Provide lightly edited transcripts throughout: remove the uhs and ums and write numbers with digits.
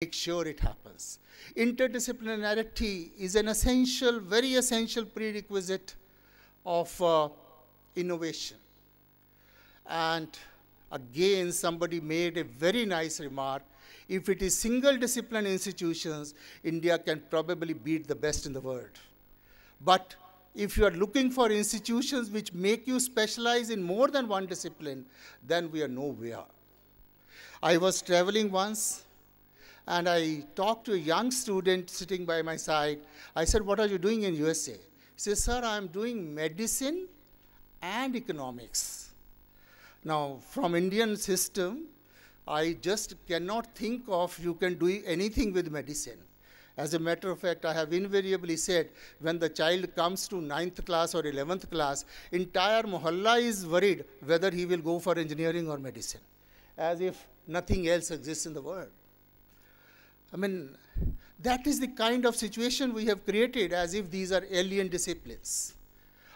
make sure it happens. Interdisciplinarity is an essential, very essential prerequisite of innovation. And again, somebody made a very nice remark. If it is single discipline institutions, India can probably beat the best in the world. But if you are looking for institutions which make you specialize in more than one discipline, then we are nowhere. I was traveling once, and I talked to a young student sitting by my side. I said, "What are you doing in USA?" He says, "Sir, I'm doing medicine and economics." Now, from Indian system, I just cannot think of you can do anything with medicine. As a matter of fact, I have invariably said, when the child comes to 9th class or 11th class, entire mohalla is worried whether he will go for engineering or medicine, as if nothing else exists in the world. I mean, that is the kind of situation we have created, as if these are alien disciplines.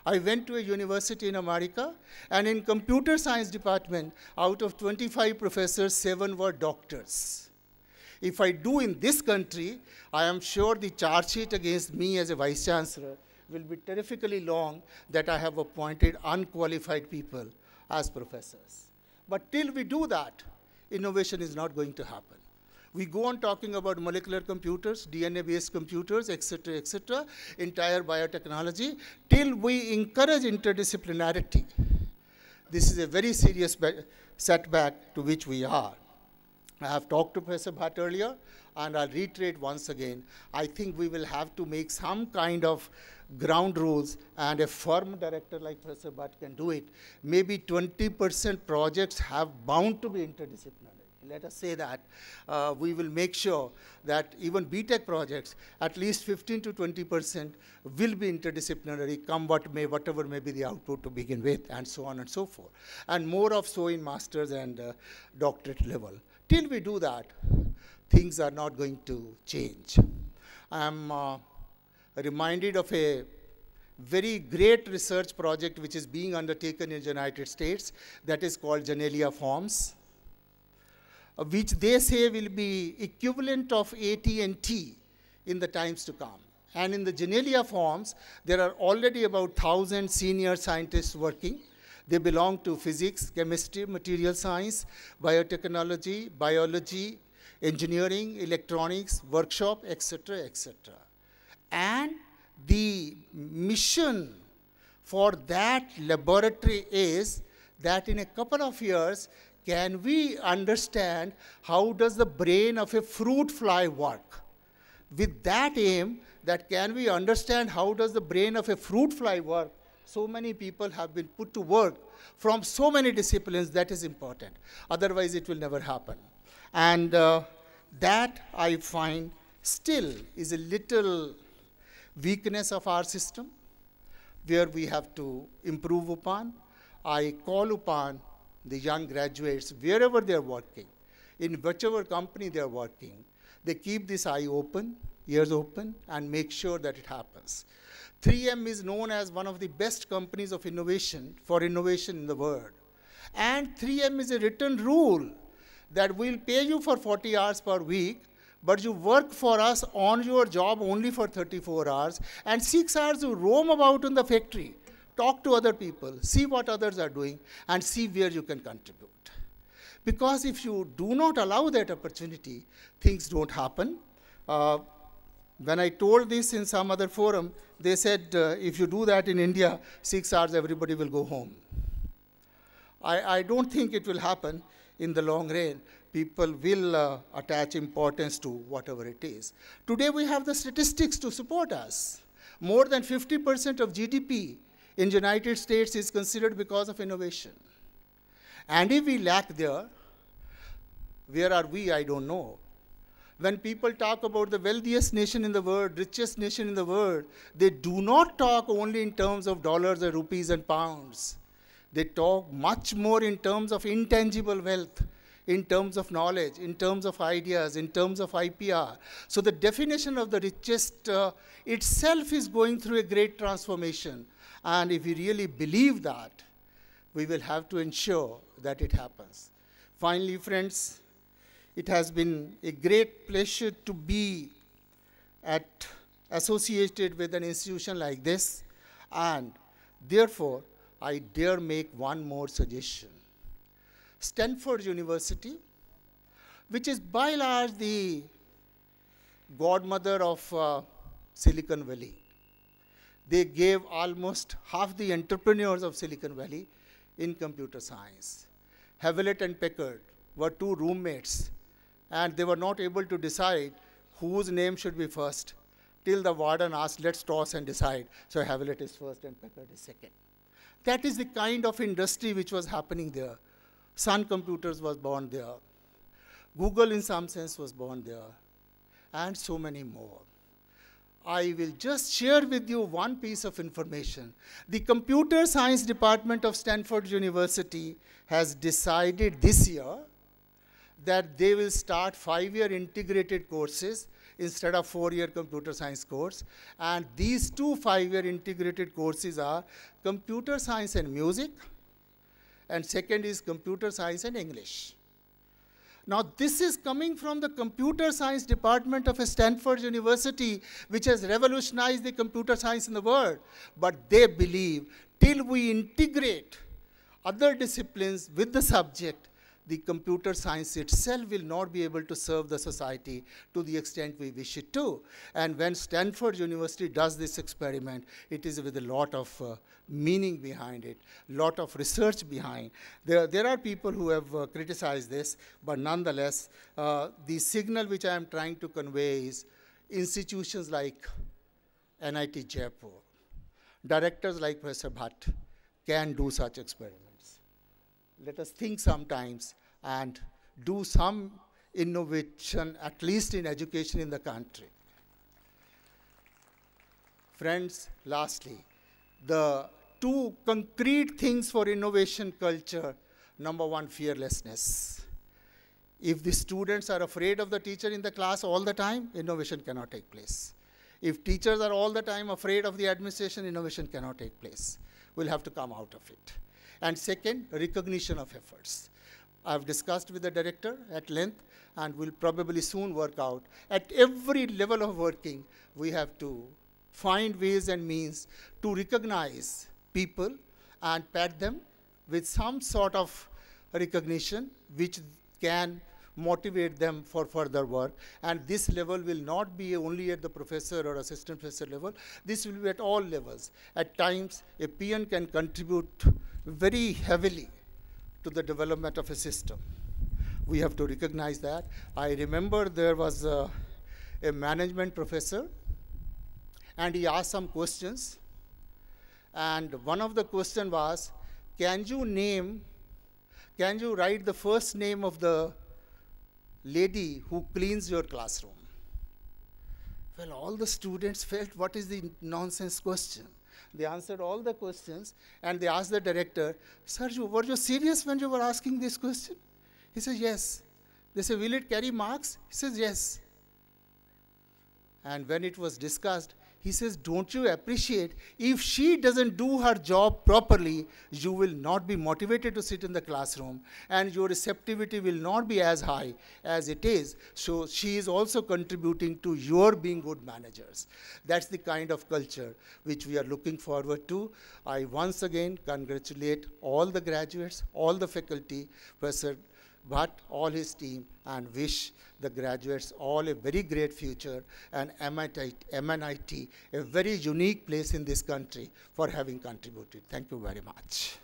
I went to a university in America, and in computer science department, out of 25 professors, 7 were doctors. If I do in this country, I am sure the charge sheet against me as a vice chancellor will be terrifically long that I have appointed unqualified people as professors. But till we do that, innovation is not going to happen. We go on talking about molecular computers, DNA-based computers, etc., entire biotechnology, till we encourage interdisciplinarity. This is a very serious setback to which we are. I have talked to Professor Bhatt earlier, and I'll reiterate once again. I think we will have to make some kind of ground rules, and a firm director like Professor Bhatt can do it. Maybe 20% projects have bound to be interdisciplinary. Let us say that. We will make sure that even BTech projects, at least 15 to 20% will be interdisciplinary, come what may, whatever may be the output to begin with, and so on and so forth. And more of so in master's and doctorate level. Till we do that, things are not going to change. I am reminded of a very great research project which is being undertaken in the United States that is called Genelia Forms, which they say will be equivalent of AT&T in the times to come. And in the Genelia Forms, there are already about 1,000 senior scientists working. They belong to physics, chemistry, material science, biotechnology, biology, engineering, electronics, workshop, etc., etc. And the mission for that laboratory is that in a couple of years, can we understand how does the brain of a fruit fly work? With that aim, that can we understand how does the brain of a fruit fly work, so many people have been put to work from so many disciplines. That is important. Otherwise, it will never happen. And that, I find, still is a little weakness of our system, where we have to improve upon. I call upon the young graduates, wherever they are working, in whichever company they are working, they keep this eye open, ears open, and make sure that it happens. 3M is known as one of the best companies of innovation, for innovation in the world. And 3M is a written rule that we'll pay you for 40 hours per week, but you work for us on your job only for 34 hours, and 6 hours you roam about in the factory. Talk to other people, see what others are doing, and see where you can contribute. Because if you do not allow that opportunity, things don't happen. When I told this in some other forum, they said, if you do that in India, 6 hours, everybody will go home. I don't think it will happen in the long run. People will attach importance to whatever it is. Today, we have the statistics to support us. More than 50% of GDP in the United States is considered because of innovation. And if we lack there, where are we? I don't know. When people talk about the wealthiest nation in the world, richest nation in the world, they do not talk only in terms of dollars or rupees and pounds. They talk much more in terms of intangible wealth, in terms of knowledge, in terms of ideas, in terms of IPR. So the definition of the richest itself is going through a great transformation. And if we really believe that, we will have to ensure that it happens. Finally, friends, It has been a great pleasure to be associated with an institution like this, and therefore, I dare make one more suggestion. Stanford University, which is by and large the godmother of Silicon Valley. They gave almost half the entrepreneurs of Silicon Valley in computer science. Hewlett and Packard were two roommates, and they were not able to decide whose name should be first, till the warden asked, let's toss and decide. So Hewlett is first and Packard is second. That is the kind of industry which was happening there. Sun Computers was born there. Google, in some sense, was born there, and so many more. I will just share with you one piece of information. The computer science department of Stanford University has decided this year that they will start 5-year integrated courses instead of 4-year computer science course. And these two 5-year integrated courses are computer science and music, and second is computer science and English. Now, this is coming from the computer science department of a Stanford University, which has revolutionized the computer science in the world. But they believe till we integrate other disciplines with the subject, the computer science itself will not be able to serve the society to the extent we wish it to. And when Stanford University does this experiment, it is with a lot of meaning behind it, lot of research behind. There are people who have criticized this, but nonetheless, the signal which I am trying to convey is institutions like MNIT Jaipur, directors like Professor Bhatt can do such experiments. Let us think sometimes and do some innovation, at least in education in the country. Friends, lastly, the two concrete things for innovation culture. Number one, fearlessness. If the students are afraid of the teacher in the class all the time, innovation cannot take place. If teachers are all the time afraid of the administration, innovation cannot take place. We'll have to come out of it. And second, recognition of efforts. I've discussed with the director at length, and will probably soon work out. At every level of working, we have to find ways and means to recognize people and pat them with some sort of recognition which can motivate them for further work. And this level will not be only at the professor or assistant professor level. This will be at all levels. At times, a peon can contribute very heavily to the development of a system. We have to recognize that. I remember there was a management professor, and he asked some questions. And one of the questions was, can you write the first name of the lady who cleans your classroom? Well, all the students felt, what is the nonsense question? They answered all the questions, and they asked the director, sir, were you serious when you were asking this question? He says, yes. They said, will it carry marks? He says, yes. And when it was discussed, he says, don't you appreciate, if she doesn't do her job properly, you will not be motivated to sit in the classroom, and your receptivity will not be as high as it is. So she is also contributing to your being good managers. That's the kind of culture which we are looking forward to. I once again congratulate all the graduates, all the faculty, Professor Bhatt, all his team, and wish the graduates all a very great future, and MNIT a very unique place in this country for having contributed. Thank you very much.